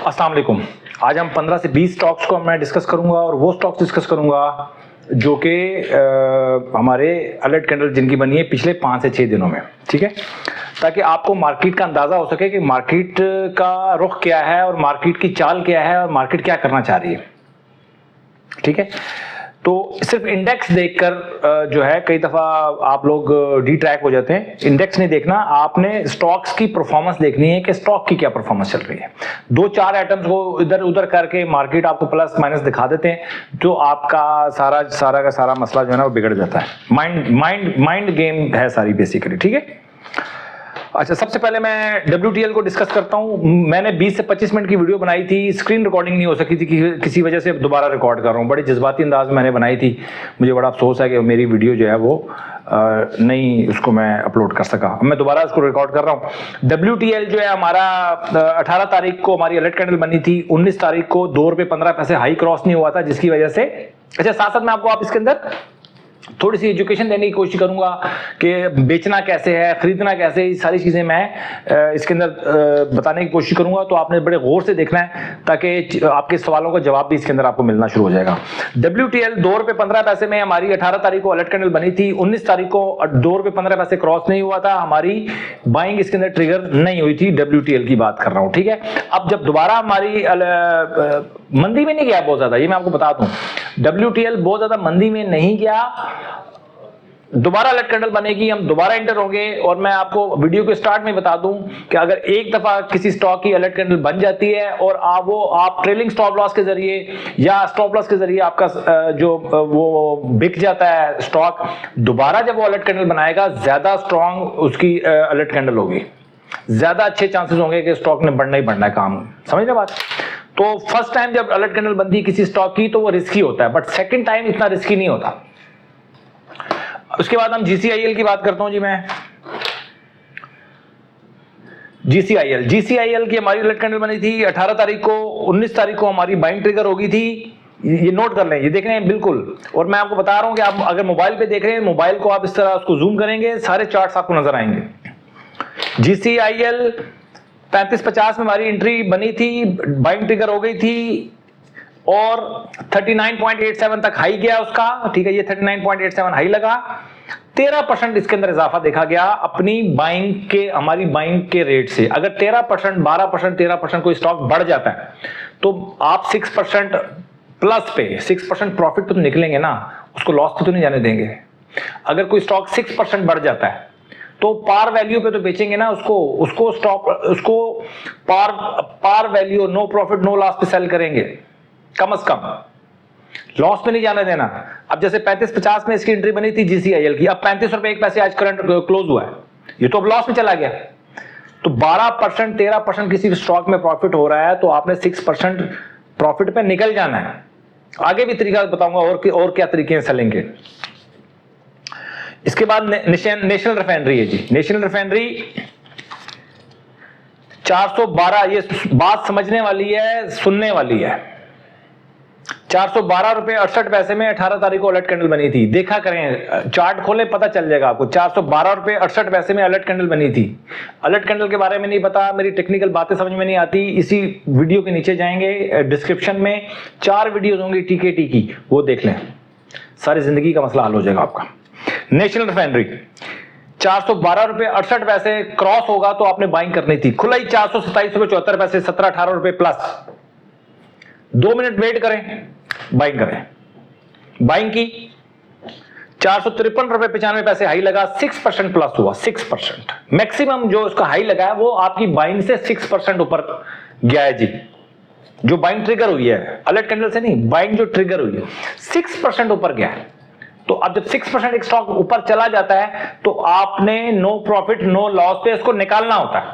अस्सलाम वालेकुम। आज हम 15 से 20 स्टॉक्स को मैं डिस्कस करूंगा और वो स्टॉक्स डिस्कस करूंगा जो कि हमारे अलर्ट कैंडल जिनकी बनी है पिछले 5 से 6 दिनों में, ठीक है, ताकि आपको मार्केट का अंदाजा हो सके कि मार्केट का रुख क्या है और मार्केट की चाल क्या है और मार्केट क्या करना चाह रही है। ठीक है, तो सिर्फ इंडेक्स देखकर जो है कई दफा आप लोग डी ट्रैक हो जाते हैं। इंडेक्स नहीं देखना, आपने स्टॉक्स की परफॉर्मेंस देखनी है कि स्टॉक की क्या परफॉर्मेंस चल रही है। 2-4 आइटम्स को इधर उधर करके मार्केट आपको प्लस माइनस दिखा देते हैं, तो आपका सारा का सारा मसला जो है ना वो बिगड़ जाता है। माइंड गेम है सारी बेसिकली, ठीक है। अच्छा, सबसे पहले मैं WTL को डिस्कस करता हूं। मैंने 20 से 25 मिनट की वीडियो बनाई थी, स्क्रीन रिकॉर्डिंग नहीं हो सकी थी किसी वजह से दोबारा रिकॉर्ड कर रहा हूं। बड़े जज्बाती अंदाज में मैंने बनाई थी, मुझे बड़ा अफसोस है कि मेरी वीडियो जो है वो नहीं उसको मैं अपलोड कर सका। मैं दोबारा उसको रिकॉर्ड कर रहा हूं। WTL जो है हमारा 18 तारीख को हमारी अलर्ट कैंडल बनी थी, 19 तारीख को ₹2.15 हाई क्रॉस नहीं हुआ था, जिसकी वजह से अच्छा साथ साथ मैं आपको आप इसके अंदर थोड़ी सी एजुकेशन देने की कोशिश करूंगा कि बेचना कैसे है, खरीदना कैसे है, ये सारी चीजें मैं इसके अंदर बताने की कोशिश करूंगा। तो आपने बड़े गौर से देखना है ताकि आपके सवालों का जवाब भी इसके अंदर आपको मिलना शुरू हो जाएगा। WTL ₹2.15 में हमारी 18 तारीख को अलर्ट कैंडल बनी थी, 19 तारीख को ₹2.15 क्रॉस नहीं हुआ था, हमारी बाइंग इसके अंदर ट्रिगर नहीं हुई थी। WTL की बात कर रहा हूं, ठीक है। अब जब दोबारा हमारी मंदी में नहीं गया बहुत ज्यादा, ये मैं आपको बता दूं, WTL बहुत ज्यादा मंदी में नहीं गया, दोबारा अलर्ट कैंडल बनेगी, हम दोबारा एंटर होंगे। और मैं आपको वीडियो के स्टार्ट में बता दूं कि अगर एक दफा किसी स्टॉक की अलर्ट कैंडल बन जाती है और आप ट्रेलिंग स्टॉप लॉस के जरिए या स्टॉप लॉस के जरिए आपका जो वो बिक जाता है स्टॉक, दोबारा जब वो अलर्ट कैंडल बनाएगा ज्यादा स्ट्रॉन्ग उसकी अलर्ट कैंडल होगी, ज्यादा अच्छे चांसेस होंगे कि स्टॉक ने बढ़ना ही बढ़ना है। काम समझ रहे बात? तो फर्स्ट टाइम जब अलर्ट कैंडल बनती है किसी स्टॉक की तो वो रिस्की होता है, बट सेकंड टाइम इतना रिस्की नहीं होता। उसके बाद हम GCIL की बात करता हूं जी। मैं GCIL की हमारी अलर्ट कैंडल बनी थी 18 तारीख को, 19 तारीख को हमारी बाइंग ट्रिगर हो गई थी। ये नोट कर लें, ये देख रहे हैं बिल्कुल। और मैं आपको बता रहा हूं कि आप अगर मोबाइल पे देख रहे हैं, मोबाइल को आप इस तरह उसको जूम करेंगे, सारे चार्ट्स आपको नजर आएंगे। GCIL 3550 में हमारी एंट्री बनी थी, बाइंग ट्रिगर हो गई थी और 39.87 तक हाई गया उसका, ठीक है। ये 39.87 हाई लगा, 13% इसके अंदर इजाफा देखा गया अपनी बाइंग के, हमारी बाइंग के रेट से। अगर 13%, 12%, 13% कोई स्टॉक बढ़ जाता है तो आप 6% प्लस पे 6% प्रॉफिट तो निकलेंगे ना, उसको लॉस तो नहीं जाने देंगे। अगर कोई स्टॉक 6% बढ़ जाता है तो पार वैल्यू पे तो बेचेंगे ना उसको par value, no profit no loss पे सेल करेंगे, कम से कम लॉस में नहीं जाने देना। अब जैसे 3550 में इसकी एंट्री बनी थी GCIL की, अब ₹35.1 आज करंट क्लोज हुआ है, ये तो अब लॉस में चला गया। तो 12%, 13% किसी स्टॉक में प्रॉफिट हो रहा है तो आपने 6% प्रॉफिट पे निकल जाना है। आगे भी तरीका बताऊंगा और क्या तरीके हैं सेलिंग के। इसके बाद नेशनल रिफाइनरी है जी। नेशनल रिफाइनरी 412, ये बात समझने वाली है, सुनने वाली है। ₹412.68 में 18 तारीख को अलर्ट कैंडल बनी थी। देखा करें, चार्ट खोले पता चल जाएगा आपको। ₹412.68 में अलर्ट कैंडल बनी थी। अलर्ट कैंडल के बारे में नहीं पता, मेरी टेक्निकल बातें समझ में नहीं आती, इसी वीडियो के नीचे जाएंगे, डिस्क्रिप्शन में 4 वीडियोस होंगी TKT की, वो देख लें, सारी जिंदगी का मसला हल हो जाएगा आपका। नेशनल रिफाइनरी ₹412.68 क्रॉस होगा तो आपने बाइंग करनी थी। खुला ही ₹427.74, 17-18 रुपए प्लस। 2 मिनट वेट करें, बाइंग करें। बाइंग की ₹453.95 हाई लगा, 6% प्लस हुआ, 6%। मैक्सिमम जो उसका हाई लगा है वो आपकी बाइंग से 6% ऊपर गया है जी। जो बाइंग ट्रिगर हुई है, अलर्ट कैंडल से नहीं, बाइंग जो ट्रिगर हुई है 6% ऊपर गया है। तो अब जब 6% एक स्टॉक ऊपर चला जाता है तो आपने नो प्रॉफिट नो लॉस पे उसको निकालना होता है,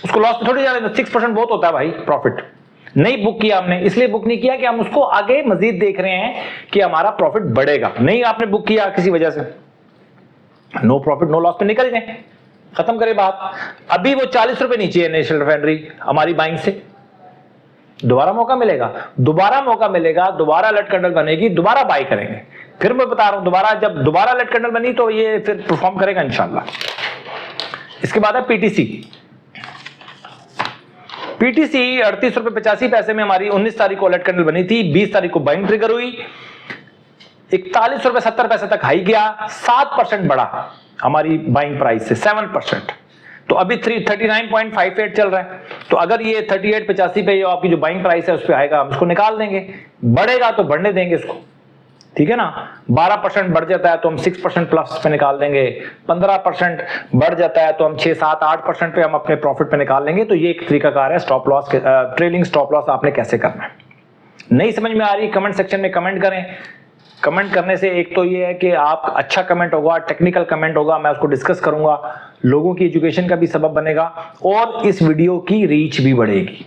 उसको लॉस पे थोड़ी जाना। 6% बहुत होता है भाई प्रॉफिट। नहीं बुक किया हमने, इसलिए बुक नहीं किया कि हम उसको आगे मजीद देख रहे हैं कि हमारा प्रॉफिट बढ़ेगा। नहीं आपने बुक किया किसी वजह से, नो प्रॉफिट नो लॉस पे निकल जाए, खत्म करें बात। अभी वो 40 रुपए नीचे है नेशनल रिफाइनरी हमारी बाइंग से। दोबारा मौका मिलेगा, दोबारा अलर्ट कैंडल बनेगी, दोबारा बाई करेंगे। फिर मैं बता रहा हूं, जब दोबारा अलर्ट कैंडल बनी तो ये फिर परफॉर्म करेगा इंशाल्लाह। इसके बाद है PTC। पीटीसी 38.85 में हमारी 19 तारीख को अलर्ट कैंडल बनी थी, 20 तारीख को बाइंग ट्रिगर हुई, 41.70 तक हाई गया, 7% बढ़ा हमारी बाइंग प्राइस से, 7%। तो अभी 39.58 चल रहा है। तो अगर ये 38.85 पे आपकी जो बाइंग प्राइस है उस पर आएगा, हम इसको निकाल देंगे, बढ़ेगा तो बढ़ने देंगे इसको, ठीक है ना। 12% बढ़ जाता है तो हम 6% प्लस पे निकाल देंगे, 15% बढ़ जाता है तो हम 6, 7, 8% पे हम अपने प्रॉफिट पे निकाल लेंगे। तो ये एक तरीकाकार है stop loss, trailing stop loss आपने कैसे करना है। नहीं समझ में आ रही, कमेंट सेक्शन में कमेंट करें। कमेंट करने से एक तो ये है कि आप अच्छा कमेंट होगा, टेक्निकल कमेंट होगा, मैं उसको डिस्कस करूंगा, लोगों की एजुकेशन का भी सबब बनेगा और इस वीडियो की रीच भी बढ़ेगी,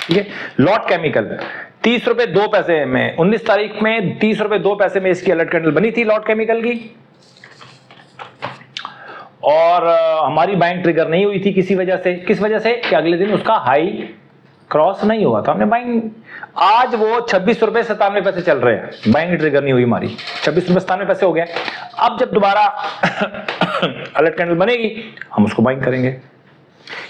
ठीक है। लॉट केमिकल 30 रुपए 2 पैसे में 19 तारीख में 30 रुपए 2 पैसे में इसकी अलर्ट कैंडल बनी थी लॉट केमिकल की, और हमारी बाइंग ट्रिगर नहीं हुई थी किसी वजह से। किस वजह से? कि अगले दिन उसका हाई क्रॉस नहीं हुआ था, हमने बाइंग, आज वो 26 रुपए 97 पैसे चल रहे हैं, बाइंग ट्रिगर नहीं हुई हमारी, 26 रुपए 97 पैसे हो गए। अब जब दोबारा अलर्ट कैंडल बनेगी हम उसको बाइंग करेंगे।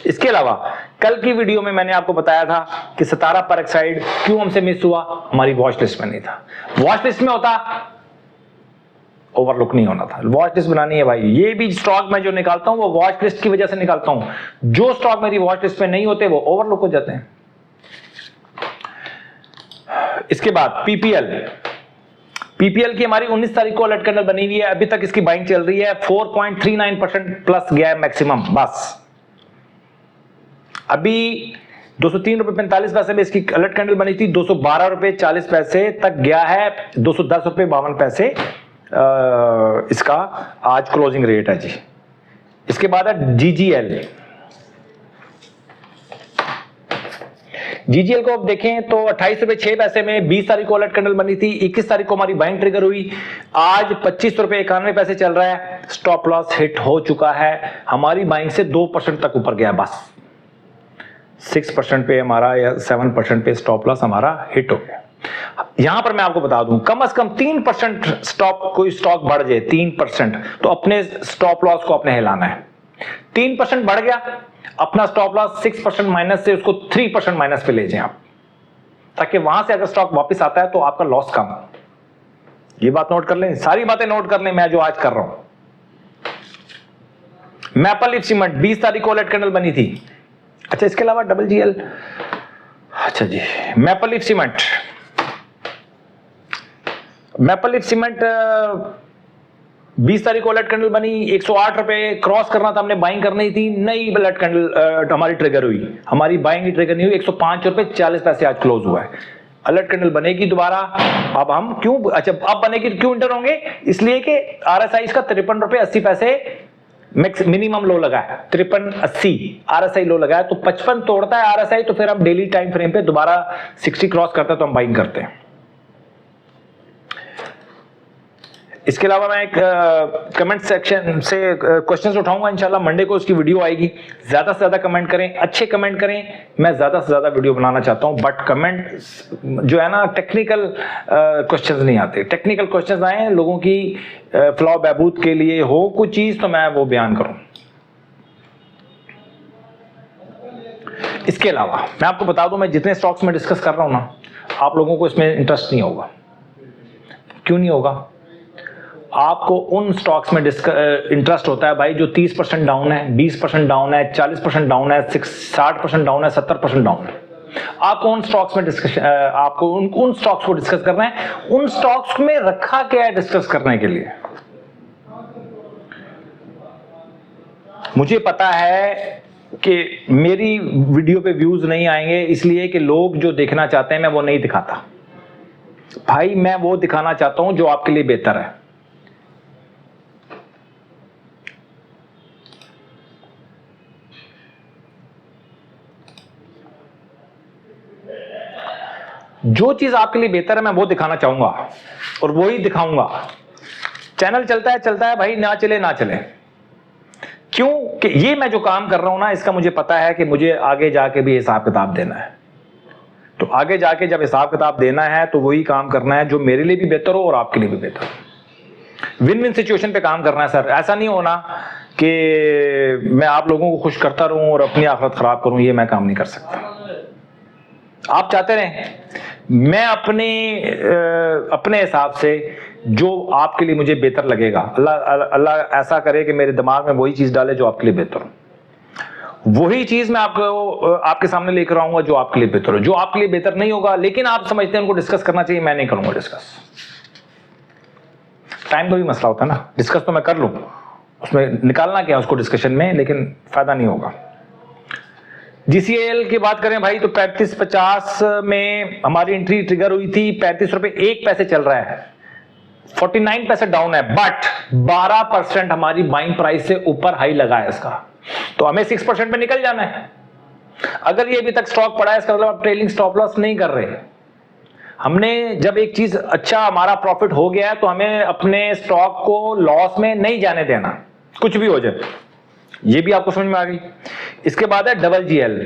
इसके अलावा कल की वीडियो में मैंने आपको बताया था कि सितारा पेरोक्साइड क्यों हमसे मिस हुआ, हमारी वॉच लिस्ट में नहीं था। वॉच लिस्ट में होता ओवरलुक नहीं होना था, वॉच लिस्ट बनानी है भाई। ये भी स्टॉक मैं जो निकालता हूं वो वॉच लिस्ट की वजह से निकालता हूं, जो स्टॉक मेरी वॉच लिस्ट में नहीं होते वो ओवरलुक हो जाते हैं। इसके बाद पीपीएल की हमारी 19 तारीख को अलर्ट कैंडल बनी हुई है, अभी तक इसकी बाइंग चल रही है, 4.39% प्लस गया है मैक्सिमम, बस। अभी 203 रुपए 45 पैसे में इसकी अलर्ट कैंडल बनी थी, 212 रुपए 40 पैसे तक गया है, 210 रुपए 52 पैसे इसका आज क्लोजिंग रेट है जी। इसके बाद है जीजीएल। जीजीएल को अब देखें तो 28 रुपए 6 पैसे में 20 तारीख को अलर्ट कैंडल बनी थी, 21 तारीख को हमारी बाइंग ट्रिगर हुई, आज 25 रुपए 91 पैसे चल रहा है। स्टॉप लॉस हिट हो चुका है, हमारी बाइंग से 2% तक ऊपर गया, बस 6% पे हमारा या 7% पे स्टॉप लॉस हमारा हिट हो गया। यहां पर मैं आपको बता दूं, कम से कम 3% स्टॉप, कोई स्टॉक बढ़ जाए 3%, तो अपने स्टॉप लॉस को अपने हिलाना है। 3% बढ़ गया, अपना स्टॉप लॉस 6% माइनस से उसको 3% माइनस पे ले जाएं आप, ताकि वहां से अगर स्टॉक वापस आता है तो आपका लॉस कम हो। ये बात नोट कर लें, सारी बातें नोट कर लें मैं जो आज कर रहा हूं। मैपल लीफ सीमेंट 20 तारीख को अलर्ट कैंडल बनी थी। अच्छा, इसके अलावा डबल जीएल, अच्छा जी, मैपल लीफ सीमेंट 20 तारीख को अलर्ट कैंडल बनी, 108 रुपए क्रॉस करना था, हमने बाइंग करनी थी, नई अलर्ट कैंडल हमारी ट्रिगर हुई, हमारी बाइंग की ट्रिगर नहीं हुई, 105 रुपए 40 पैसे आज क्लोज हुआ है। अलर्ट कैंडल बनेगी दोबारा, अब हम क्यों, अच्छा अब बनेगी तो क्यों इंटर होंगे, इसलिए कि आरएसआई इसका 53 रुपए 80 पैसे मिनिमम लो लगा है, 53.80 आरएसआई लो लगा है, तो 55 तोड़ता है आरएसआई, तो फिर हम डेली टाइम फ्रेम पे दोबारा 60 क्रॉस करते हैं तो हम बाइंग करते हैं। इसके अलावा मैं एक कमेंट सेक्शन से क्वेश्चंस उठाऊंगा, इंशाल्लाह मंडे को उसकी वीडियो आएगी। ज्यादा से ज्यादा कमेंट करें, अच्छे कमेंट करें, मैं ज्यादा से ज्यादा वीडियो बनाना चाहता हूं, बट कमेंट जो है ना टेक्निकल क्वेश्चंस नहीं आते। टेक्निकल क्वेश्चंस आए लोगों की फलाह बहबूद के लिए हो कुछ चीज, तो मैं वो बयान करूं। इसके अलावा मैं आपको बता दूं, मैं जितने स्टॉक्स में डिस्कस कर रहा हूं ना, आप लोगों को इसमें इंटरेस्ट नहीं होगा। क्यों नहीं होगा? आपको उन स्टॉक्स में इंटरेस्ट होता है भाई जो 30% डाउन है, 20% डाउन है, 40% डाउन है, 60% डाउन है, 70% डाउन है। आपको उन स्टॉक्स में डिस्कशन, आपको उन स्टॉक्स को डिस्कस करना है। उन स्टॉक्स में रखा क्या है डिस्कस करने के लिए? मुझे पता है कि मेरी वीडियो पे व्यूज नहीं आएंगे, इसलिए कि लोग जो देखना चाहते हैं मैं वो नहीं दिखाता। भाई मैं वो दिखाना चाहता हूं जो आपके लिए बेहतर है। जो चीज आपके लिए बेहतर है मैं वो दिखाना चाहूंगा और वो ही दिखाऊंगा। चैनल चलता है भाई, ना चले ना चले। क्यों? कि ये मैं जो काम कर रहा हूं ना, इसका मुझे पता है कि मुझे आगे जाके भी हिसाब किताब देना है। तो आगे जाके जब हिसाब किताब देना है तो वही काम करना है जो मेरे लिए भी बेहतर हो और आपके लिए भी बेहतर हो। विन विन सिचुएशन पे काम करना है सर। ऐसा नहीं होना कि मैं आप लोगों को खुश करता रहूं और अपनी आखिरत खराब करूं, ये मैं काम नहीं कर सकता। आप चाहते रहें, मैं अपने हिसाब से जो आपके लिए मुझे बेहतर लगेगा, अल्लाह ऐसा करे कि मेरे दिमाग में वही चीज डाले जो आपके लिए बेहतर हो, वही चीज मैं आपके सामने लेकर आऊंगा जो आपके लिए बेहतर हो। जो आपके लिए बेहतर नहीं होगा लेकिन आप समझते हैं उनको डिस्कस करना चाहिए, मैं नहीं करूंगा डिस्कस। टाइम का भी मसला होता है ना, डिस्कस तो मैं कर लूं, उसमें निकालना क्या उसको डिस्कशन में, लेकिन फायदा नहीं होगा। GCIL की बात करें भाई तो 35.50 में हमारी एंट्री ट्रिगर हुई थी, 35 रुपए 1 पैसे चल रहा है, 49 पैसे डाउन है, बट 12% हमारी बाइंग प्राइस से ऊपर हाई लगा है इसका, तो हमें 6% पे निकल जाना है। अगर ये अभी तक स्टॉक पड़ा है इसका मतलब आप ट्रेलिंग स्टॉप लॉस नहीं कर रहे। हमने जब एक चीज अच्छा हमारा प्रॉफिट हो गया है तो हमें अपने स्टॉक को लॉस में नहीं जाने देना, कुछ भी हो जाए। ये भी आपको समझ में आ गई। इसके बाद है GGL।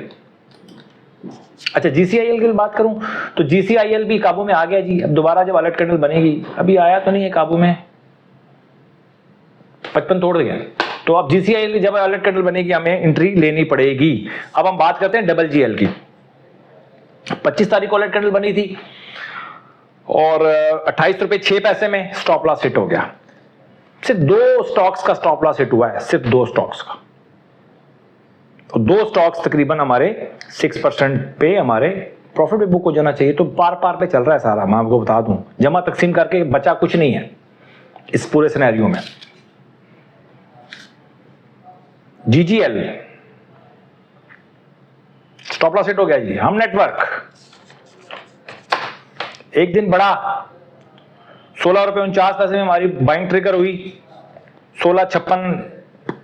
अच्छा, GCIL की बात करूं तो GCIL भी काबू में आ गया जी। अब दोबारा जब अलर्ट कैंडल बनेगी, अभी आया तो नहीं है काबू में, 55 तोड़ गया, तो अब GCIL की जब अलर्ट कैंडल बनेगी हमें एंट्री लेनी पड़ेगी। अब हम बात करते हैं GGL की। 25 तारीख को अलर्ट कैंडल बनी थी और 28 रुपए 6 पैसे में स्टॉप लॉस हिट हो गया। सिर्फ 2 स्टॉक्स का स्टॉप लॉस हिट हुआ है, सिर्फ 2 स्टॉक्स का, और 2 स्टॉक्स तकरीबन हमारे 6% पे हमारे प्रॉफिट भी बुक हो जाना चाहिए। तो पार पे चल रहा है सारा, मैं आपको बता दूं, जमा तकसीम करके बचा कुछ नहीं है इस पूरे सिनेरियो में। GGL स्टॉप लॉस हिट हो गया जी। हम नेटवर्क एक दिन बढ़ा, 16 रुपए 49 पैसे में हमारी बाइंग ट्रिगर हुई, 16.56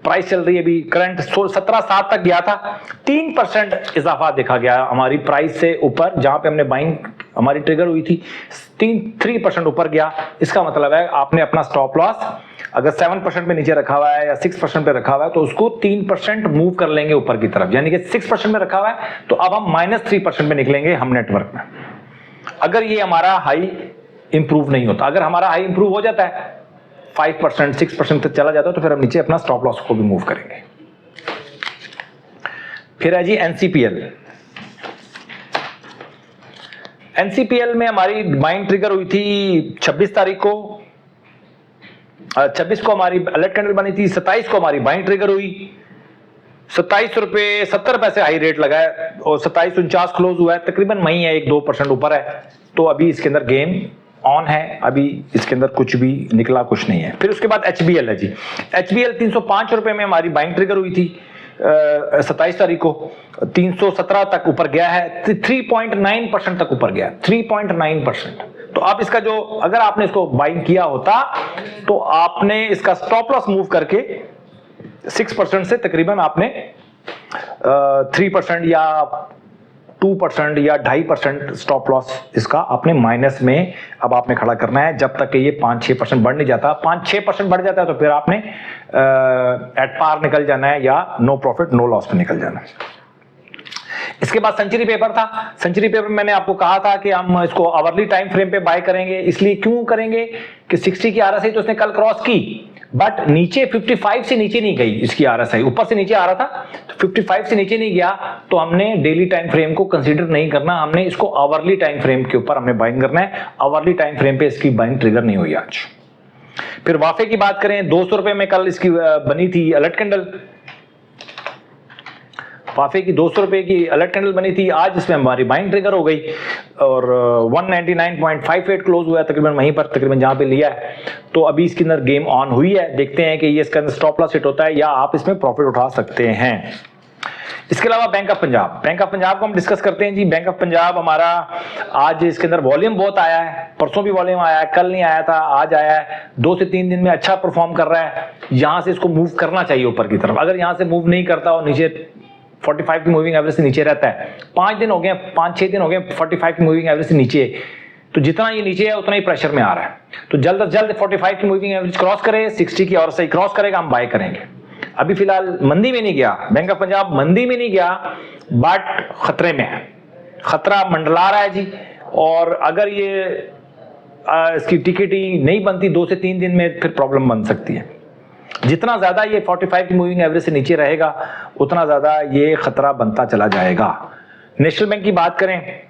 प्राइस चल रही है अभी, करंट 17.7 तक गया था, 3% इजाफा देखा गया हमारी प्राइस से ऊपर, जहां पे हमने बाइंग हमारी ट्रिगर हुई थी 3% ऊपर गया। इसका मतलब है आपने अपना स्टॉप लॉस अगर 7% पे नीचे रखा हुआ है या 6% पे रखा हुआ है तो उसको 3% मूव कर लेंगे ऊपर की तरफ, यानी कि 6% में रखा हुआ है तो अब हम -3% पे निकलेंगे हम नेटवर्क में, अगर ये हमारा हाई इंप्रूव नहीं होता। अगर हमारा हाई इंप्रूव हो जाता है 5% 6% तक चला जाता है तो फिर हम नीचे अपना स्टॉप लॉस को भी मूव करेंगे। फिर है जी NCPL में हमारी बाइंग ट्रिगर हुई थी 26 तारीख को, 26 को हमारी अलर्ट कैंडल बनी थी, 27 को हमारी बाइंग ट्रिगर हुई, 27 रुपए 70 पैसे हाई रेट लगा है और 27.49 क्लोज हुआ है, तकरीबन वही है, 1-2% ऊपर है। तो अभी इसके अंदर गेम ऑन है, अभी इसके अंदर कुछ भी निकला कुछ नहीं है। फिर उसके बाद HBL है जी। HBL 305 रुपए में हमारी बाइंग ट्रिगर हुई थी 27 तारीख को, 317 तक ऊपर गया है, 3.9% तक ऊपर गया, 3.9%। तो आप इसका जो, अगर आपने इसको बाइंग किया होता तो आपने इसका स्टॉप लॉस मूव करके 6% से तकरीबन आपने 3% या 2% या 2.5% स्टॉप लॉस इसका आपने माइनस में अब आपने खड़ा करना है, जब तक कि ये 5-6% बढ़ नहीं जाता। 5-6% बढ़ जाता है तो फिर आपने एट पार निकल जाना है या नो प्रॉफिट नो लॉस पे निकल जाना है। इसके बाद सेंचुरी पेपर था। सेंचुरी पेपर मैंने आपको कहा था कि हम इसको आवरली टाइम फ्रेम पे बाय करेंगे, इसलिए क्यों करेंगे कि 60 की RSI तो उसने कल क्रॉस की, बट नीचे 55 से नीचे नहीं गई इसकी RSI, ऊपर से नीचे आ रहा था तो 55 से नीचे नहीं गया, तो हमने डेली टाइम फ्रेम को कंसीडर नहीं करना, हमने इसको आवरली टाइम फ्रेम के ऊपर हमने बाइंग करना है। आवरली टाइम फ्रेम पे इसकी बाइंग ट्रिगर नहीं हुई आज। फिर वाफे की बात करें, 200 रुपए में कल इसकी बनी थी अलर्ट कैंडल, वाफे की 200 रुपए की अलर्ट कैंडल बनी थी, आज इसमें हमारी बाइंग ट्रिगर हो गई और 199.58 क्लोज हुआ है, तकरीबन वहीं पर, तकरीबन जहां पे लिया है। तो अभी इसके अंदर गेम ऑन हुई है, देखते हैं कि ये इसके अंदर स्टॉप लॉस हिट होता है या आप इसमें प्रॉफिट उठा सकते हैं। इसके अलावा बैंक ऑफ पंजाब को हम डिस्कस करते हैं जी। बैंक ऑफ पंजाब हमारा आज इसके अंदर वॉल्यूम बहुत आया है, परसों भी वॉल्यूम आया है, कल नहीं आया था, आज आया है, 2 से 3 दिन में अच्छा परफॉर्म कर रहा है। यहां से इसको मूव करना चाहिए ऊपर की तरफ, अगर यहां से मूव नहीं करता और नीचे 45 की मूविंग एवरेज से नीचे रहता है, 5 दिन हो गए, 5-6 दिन हो गए 45 की मूविंग एवरेज से नीचे, तो जितना ये नीचे है उतना ही प्रेशर में आ रहा है, तो जल्द से जल्द 45 की मूविंग एवरेज क्रॉस करे, 60 की RSI क्रॉस करेगा, हम बाय करेंगे। अभी फिलहाल मंदी में नहीं गया, बैंक ऑफ पंजाब मंदी में नहीं गया, बट खतरे में है, खतरा मंडला रहा है जी। और अगर ये इसकी टिकट ही नहीं बनती 2 से 3 दिन में, फिर प्रॉब्लम बन सकती है। जितना ज्यादा ये 45 की मूविंग एवरेज से नीचे रहेगा उतना ज्यादा ये खतरा बनता चला जाएगा। नेशनल बैंक की बात करें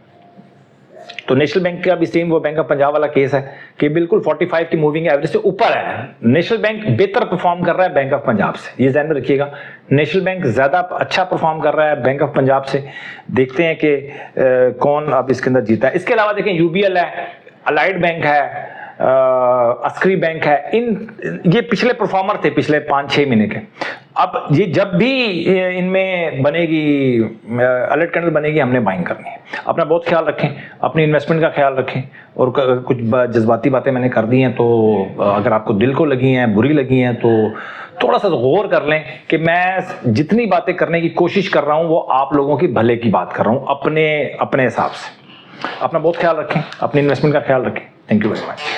तो नेशनल बैंक का भी सेम वो बैंक ऑफ पंजाब वाला केस है कि बिल्कुल 45 की मूविंग एवरेज से ऊपर है। नेशनल बैंक बेहतर परफॉर्म कर रहा है बैंक ऑफ पंजाब से, ये ध्यान में रखिएगा। नेशनल बैंक ज्यादा अच्छा परफॉर्म कर रहा है बैंक ऑफ पंजाब से। देखते हैं कि कौन अब इसके अंदर जीता है। इसके अलावा देखें यूबीएल है, अलाइड बैंक है, अस्करी बैंक है, ये पिछले परफॉर्मर थे पिछले 5-6 महीने के। अब ये जब भी इनमें बनेगी अलर्ट कैंडल बनेगी हमने बाइंग करनी है। अपना बहुत ख्याल रखें, अपनी इन्वेस्टमेंट का ख्याल रखें। और कुछ जज्बाती बातें मैंने कर दी हैं तो अगर आपको दिल को लगी हैं, बुरी लगी हैं तो थोड़ा सा गौर कर लें कि मैं जितनी बातें करने की कोशिश कर रहा हूं वो आप लोगों की भले की बात कर रहा हूं अपने हिसाब से। अपना बहुत ख्याल रखें, अपनी इन्वेस्टमेंट का ख्याल रखें। Thank you very much.